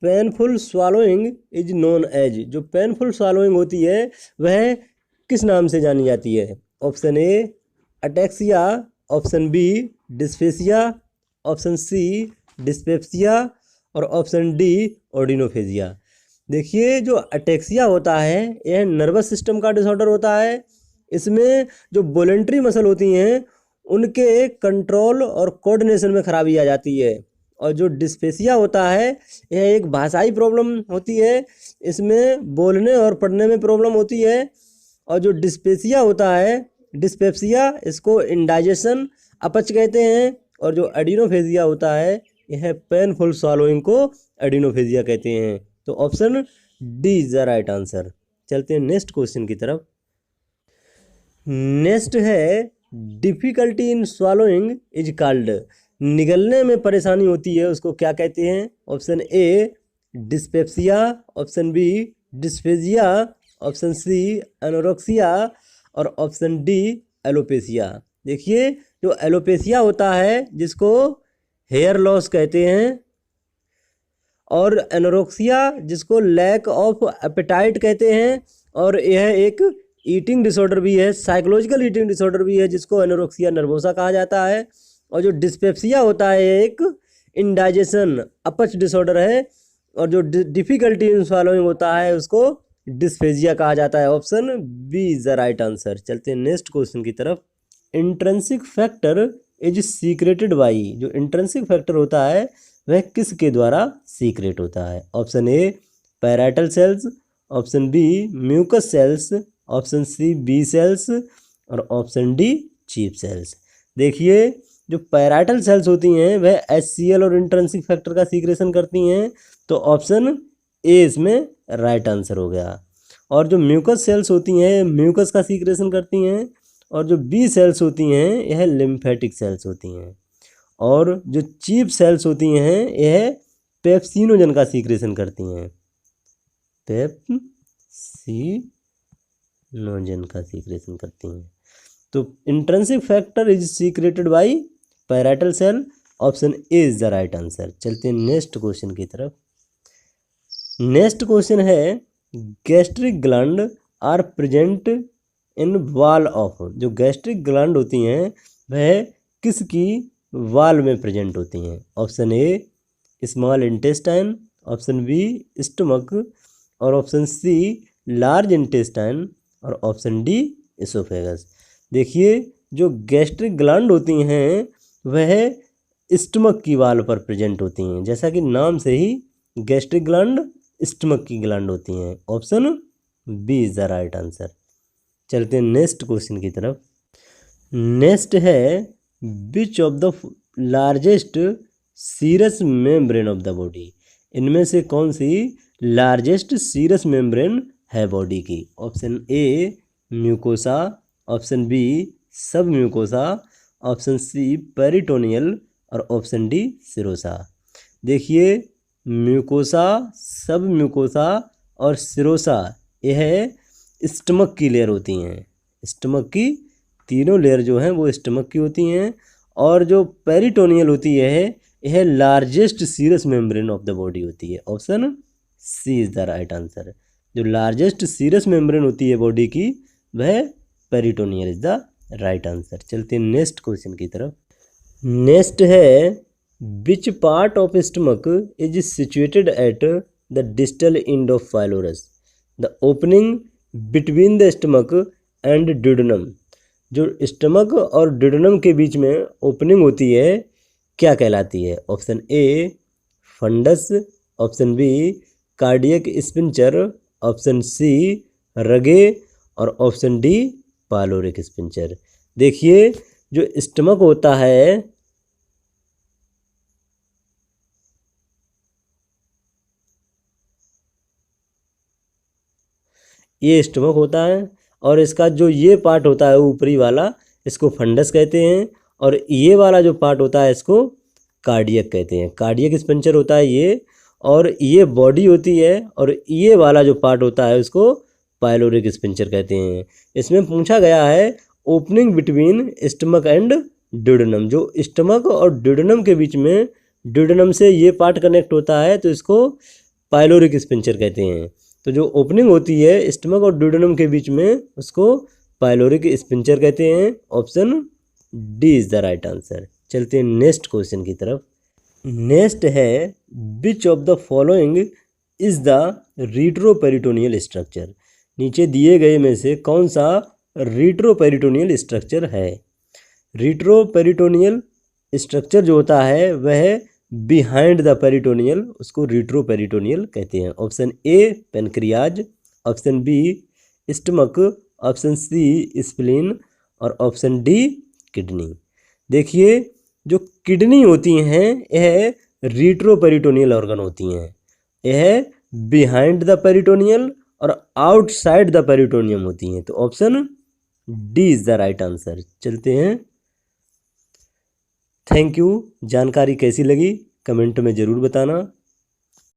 Painful swallowing is known as, जो painful swallowing होती है वह किस नाम से जानी जाती है? Option A ataxia, option B dysphasia, option C dyspepsia और ऑप्शन डी ऑर्डिनोफेजिया। देखिए, जो अटेक्सिया होता है यह नर्वस सिस्टम का डिसऑर्डर होता है। इसमें जो वॉलेंट्री मसल होती हैं उनके कंट्रोल और कोऑर्डिनेशन में खराबी आ जाती है। और जो डिस्पेसिया होता है यह एक भाषाई प्रॉब्लम होती है, इसमें बोलने और पढ़ने में प्रॉब्लम होती है। और जो डिस्पेसिया होता है, डिस्पेप्सिया, इसको इंडाइजेशन अपच कहते हैं। और जो एडिनोफेजिया होता है यह पेनफुल स्वॉलोइंग को एडिनोफेजिया कहते हैं। तो option D is the right answer. चलते हैं नेक्स्ट क्वेश्चन की तरफ। नेक्स्ट है difficulty in swallowing is called, निगलने में परेशानी होती है उसको क्या कहते हैं? Option A dyspepsia, option B dysphagia, option C anorexia और ऑप्शन डी एलोपेसिया। देखिए, जो एलोपेसिया होता है जिसको हेयर लॉस कहते हैं, और एनोरेक्सिया जिसको लैक ऑफ एपेटाइट कहते हैं, और यह एक ईटिंग डिसऑर्डर भी है, साइकोलॉजिकल ईटिंग डिसऑर्डर भी है जिसको एनोरेक्सिया नर्वोसा कहा जाता है। और जो डिस्पेप्सिया होता है एक इंडाइजेशन अपच डिसऑर्डर है, और जो डिफिकल्टी इन स्वॉलोइंग होता है उसको डिस्फेजिया कहा जाता है। Option B is the right answer. चलते हैं नेक्स्ट क्वेश्चन की तरफ। Intrinsic factor is secreted by, जो इंट्रिंसिक फैक्टर होता है वह किसके द्वारा सीक्रेट होता है? Option A parietal cells, option B mucous cells, option C B cells और ऑप्शन डी चीफ सेल्स। देखिए, जो पैराइटल सेल्स होती हैं वह HCl और इंट्रिंसिक फैक्टर का सीक्रेशन करती हैं, तो ऑप्शन ए इसमें राइट आंसर हो गया। और जो म्यूकस सेल्स होती हैं म्यूकस का सीक्रेशन करती हैं, और जो बी सेल्स होती हैं यह लिम्फेटिक सेल्स होती हैं, और जो चीफ सेल्स होती हैं यह पेप्सिनोजन का सीक्रेशन करती हैं, पेप्सिनोजन का सीक्रेशन करती हैं। तो intrinsic factor is secreted by parietal cell, option A is the right answer. चलते हैं नेक्स्ट क्वेश्चन की तरफ। नेक्स्ट क्वेश्चन है gastric gland are present in wall of, जो गैस्ट्रिक ग्लैंड होती हैं वह किसकी वॉल में प्रेजेंट होती हैं? Option A small intestine, option B stomach और ऑप्शन सी लार्ज इंटेस्टाइन और ऑप्शन डी इसोफेगस। देखिए, जो गैस्ट्रिक ग्लैंड होती हैं वह स्टमक की वॉल पर प्रेजेंट होती हैं, जैसा कि नाम से ही गैस्ट्रिक ग्लैंड स्टमक की ग्लैंड होती हैं। Option B is the right answer. चलते हैं नेक्स्ट क्वेश्चन की तरफ। नेक्स्ट है which of the largest serous membrane of the body, इनमें से कौन सी लार्जेस्ट सीरस मेम्ब्रेन है बॉडी की? Option A mucosa, option B submucosa, option C peritoneal और ऑप्शन डी सिरोसा। देखिए, म्यूकोसा, सब म्यूकोसा और सिरोसा यह स्टमक की लेयर होती हैं। स्टमक की तीनों लेयर जो हैं वो स्टमक की होती हैं, और जो पेरिटोनियल होती है यह largest serous membrane of the body होती है। Option C is the right answer. जो लार्जेस्ट सीरस मेम्ब्रेन होती है बॉडी की वह peritoneal is the right answer. चलते हैं नेक्स्ट क्वेश्चन की तरफ। नेक्स्ट है which part of stomach is situated at the distal end of pylorus, the opening between the stomach and duodenum, जो स्टमक और ड्यूडेनम के बीच में ओपनिंग होती है क्या कहलाती है? Option A fundus, option B cardiac sphincter, option C rugae और ऑप्शन डी पाइलोरिक स्पिंचर। देखिए, जो स्टमक होता है ये स्टमक होता है, और इसका जो ये पार्ट होता है ऊपरी वाला इसको फंडस कहते हैं, और ये वाला जो पार्ट होता है इसको कार्डियक कहते हैं। कार्डियक स्पिंचर होता है ये, और ये बॉडी होती है, और ये वाला जो पार्ट होता है उसको पाइलोरिक स्पिंचर कहते हैं। इसमें पूछा गया है opening between stomach and duodenum, जो स्टमक और ड्यूडेनम के बीच में ड्यूडेनम से ये पार्ट कनेक्ट होता है तो इसको पाइलोरिक स्पिंचर कहते हैं। तो जो ओपनिंग होती है स्टमक और ड्यूडेनम के बीच में उसको पाइलोरिक स्पिंचर कहते हैं। Option D is the right answer. चलते हैं नेक्स्ट क्वेश्चन की तरफ। नेक्स्ट है which of the following is the retroperitoneal structure. नीचे दिए गए में से कौन सा रिट्रोपेरिटोनियल स्ट्रक्चर है। रिट्रोपेरिटोनियल स्ट्रक्चर जो होता है वह बिहाइंड द पेरिटोनियल, उसको रिट्रोपेरिटोनियल कहते हैं। Option A pancreas, option B stomach, option C spleen और ऑप्शन डी किडनी। देखिए जो किडनी होती हैं यह रिट्रोपेरिटोनियल ऑर्गन होती हैं। यह बिहाइंड द पेरिटोनियल और आउटसाइड द पेरिटोनियम होती हैं। तो option D is the right answer. चलते हैं। Thank you. जानकारी कैसी लगी कमेंट में ज़रूर बताना।